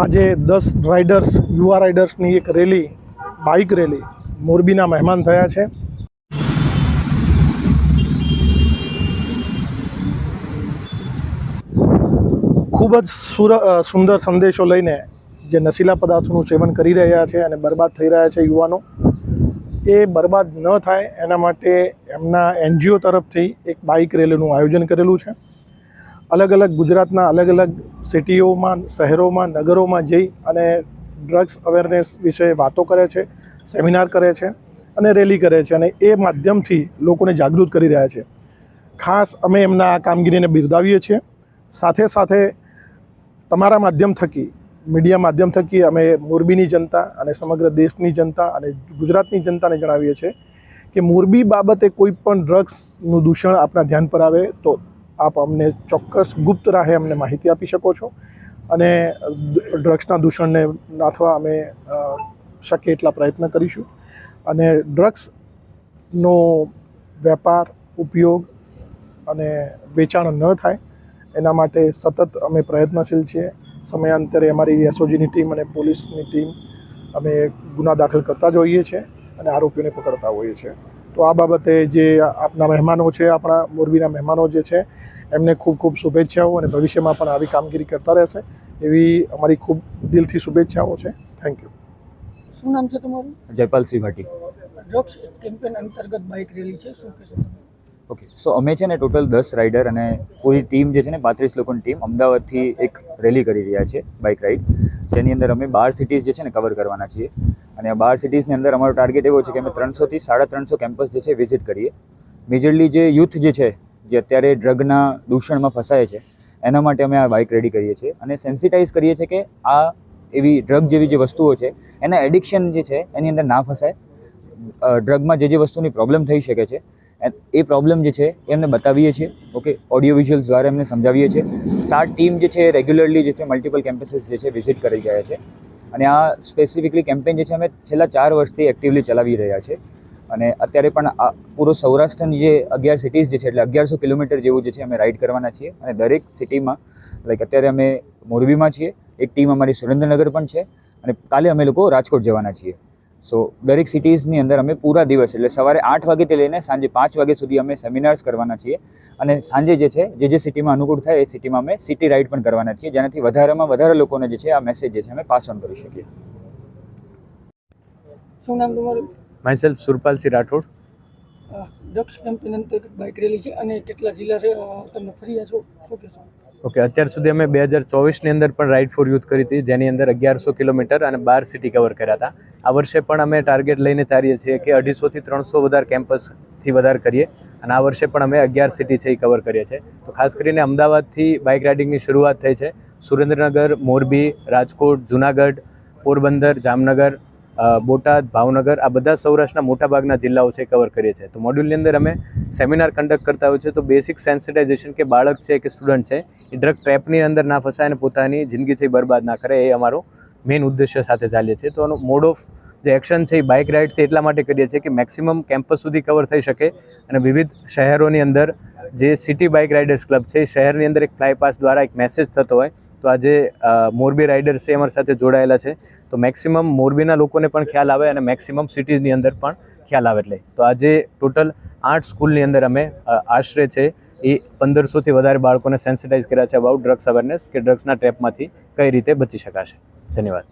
આજે 10 રાઇડર્સ યુવા રાઇડર્સની એક રેલી બાઇક રેલી મોરબીના મહેમાન થયા છે। ખૂબ જ સુંદર સંદેશો લઈને જે નશીલા પદાર્થોનું સેવન કરી રહ્યા છે અને બરબાદ થઈ રહ્યા છે યુવાનો, એ બરબાદ ન થાય એના માટે એમના NGO તરફથી એક બાઇક રેલીનું આયોજન કરેલું છે। અલગ અલગ ગુજરાતના અલગ અલગ સિટીઓમાં, શહેરોમાં, નગરોમાં જઈ અને ડ્રગ્સ અવેરનેસ વિશે વાતો કરે છે, સેમિનાર કરે છે અને રેલી કરે છે અને એ માધ્યમથી લોકોને જાગૃત કરી રહ્યા છે। ખાસ અમે એમના આ કામગીરીને બિરદાવીએ છીએ। સાથે સાથે તમારા માધ્યમ થકી, મીડિયા માધ્યમ થકી અમે મોરબીની જનતા અને સમગ્ર દેશની જનતા અને ગુજરાતની જનતાને જણાવીએ છીએ કે મોરબી બાબતે કોઈ પણ ડ્રગ્સનું દૂષણ આપના ધ્યાન પર આવે તો આપ અમને ચોક્કસ ગુપ્ત રાહે અમને માહિતી આપી શકો છો અને ડ્રગ્સના દૂષણને નાથવા અમે શક્ય એટલા પ્રયત્ન કરીશું અને ડ્રગ્સનો વેપાર, ઉપયોગ અને વેચાણ ન થાય એના માટે સતત અમે પ્રયત્નશીલ છીએ। સમયાંતરે અમારી SOGની ટીમ અને પોલીસની ટીમ અમે ગુના દાખલ કરતા જ હોઈએ છીએ અને આરોપીઓને પકડતા હોઈએ છીએ। તો આ બાબતે જે આપના મહેમાનો છે, આપણા મોરબીના મહેમાનો જે છે, એમને ખૂબ ખૂબ શુભેચ્છાઓ અને ભવિષ્યમાં પણ આવી કામગીરી કરતા રહેશે એવી અમારી ખૂબ દિલથી શુભેચ્છાઓ છે। Thank you. શું નામ છે તમારું? જયપાલસિંહ ભાટી। ડ્રગ્સ કેમ્પેન અંતર્ગત બાઇક રેલી છે, શું કહેશો તમે? ઓકે, સો અમે છે ને ટોટલ 10 રાઇડર અને પૂરી ટીમ જે છે ને 35 લોકોની ટીમ અમદાવાદથી એક રેલી કરી રહ્યા છે, બાઇક રાઇડ, જેની અંદર અમે 12 સિટીઝ જે છે ને કવર કરવાના છીએ અને આ 12 સિટીઝની અંદર અમારો ટાર્ગેટ એવો છે કે અમે 300 થી 350 કેમ્પસ જે છે વિઝિટ કરીએ। મેજરલી જે યુથ જે છે, જે અત્યારે ડ્રગના દૂષણમાં ફસાય છે, એના માટે અમે આ બાઇક રેડી કરીએ છીએ અને સેન્સિટાઇઝ કરીએ છીએ કે આ એવી ડ્રગ જેવી જે વસ્તુઓ છે એના એડિક્શન જે છે એની અંદર ના ફસાય। ડ્રગમાં જે વસ્તુની પ્રોબ્લેમ થઈ શકે છે એ પ્રોબ્લેમ જે છે એ એમને બતાવીએ છીએ। ઓકે, ઓડિયો વિઝ્યુઅલ્સ દ્વારા એમને સમજાવીએ છીએ। સ્ટાર્ટ ટીમ જે છે રેગ્યુલરલી જે છે મલ્ટિપલ કેમ્પસીસ જે છે વિઝિટ કરી જાય છે અને આ સ્પેસિફિકલી કેમ્પેન જે છે અમે છેલ્લા 4 વર્ષથી એક્ટિવલી ચલાવી રહ્યા છે અને અત્યારે પણ આ પૂરો સૌરાષ્ટ્રની જે 11 સિટીઝ જે છે એટલે 1100 કિલોમીટર જેવું જે છે અમે રાઇડ કરવાના છીએ અને દરેક સિટીમાં, લાઈક અત્યારે અમે મોરબીમાં છીએ, એક ટીમ અમારી સુરેન્દ્રનગર પણ છે અને કાલે અમે લોકો રાજકોટ જવાના છીએ। સો દરેક સિટીઝની અંદર અમે પૂરા દિવસ એટલે સવારે 8 વાગ્યાથી લઈને સાંજે 5 વાગ્યા સુધી અમે સેમિનાર્સ કરવાના છીએ અને સાંજે જે છે જે સિટીમાં અનુકૂળ થાય એ સિટીમાં અમે સિટી રાઇડ પણ કરવાના છીએ, જેનાથી વધારેમાં વધારે લોકોને જે છે આ મેસેજ જે છે અમે પાસ ઓન કરી શકીએ। શું નામ તમારું? Myself Surpalsinh Rathod. Drugs campaign અંતર્ગત બાઇક રેલી છે અને કેટલા જિલ્લા તમે ફર્યા છો, શું કહેશો? ઓકે, અત્યાર સુધી અમે 2024ની અંદર પણ રાઇડ ફોર યુથ કરી હતી, જેની અંદર 1100 કિલોમીટર અને 12 સિટી કવર કર્યા હતા। આ વર્ષે પણ અમે ટાર્ગેટ લઈને ચાલીએ છીએ કે 250 થી 300 વધારે કેમ્પસથી વધારે કરીએ અને આ વર્ષે પણ અમે 11 સિટી છે એ કવર કરીએ છીએ। તો ખાસ કરીને અમદાવાદથી બાઇક રાઇડિંગની શરૂઆત થઈ છે। સુરેન્દ્રનગર, મોરબી, રાજકોટ, જુનાગઢ, પોરબંદર, જામનગર, બોટાદ, ભાવનગર, આ બધા સૌરાષ્ટ્રના મોટાભાગના જિલ્લાઓ છે કવર કરીએ છીએ। તો મોડ્યુલની અંદર અમે સેમિનાર કન્ડક્ટ કરતા હોય છે, તો બેસિક સેન્સિટાઇઝેશન કે બાળક છે કે સ્ટુડન્ટ છે એ ડ્રગ ટ્રેપની અંદર ના ફસાય અને પોતાની જિંદગી છે એ બરબાદ ના કરે, એ અમારો મેઇન ઉદ્દેશ્ય સાથે ચાલીએ છીએ। તો આનો મોડ ઓફ જે એક્શન છે એ બાઇક રાઇડથી એટલા માટે કરીએ છીએ કે મેક્સિમમ કેમ્પસ સુધી કવર થઈ શકે અને વિવિધ શહેરોની અંદર જે સિટી બાઇક રાઇડર્સ ક્લબ છે એ શહેરની અંદર એક ફ્લાય પાસ દ્વારા એક મેસેજ થતો હોય, તો આજે મોરબી રાઇડર્સ છે અમારી સાથે જોડાયેલા છે, તો મેક્સિમમ મોરબીના લોકોને પણ ખ્યાલ આવે અને મેક્સિમમ સિટીઝની અંદર પણ ખ્યાલ આવે। એટલે તો આજે ટોટલ 8 સ્કૂલની અંદર અમે આશરે છે એ 1500થી વધારે બાળકોને સેન્સિટાઇઝ કર્યા છે અબાઉટ ડ્રગ્સ અવેરનેસ, કે ડ્રગ્સના ટ્રેપમાંથી કઈ રીતે બચી શકાશે। ધન્યવાદ।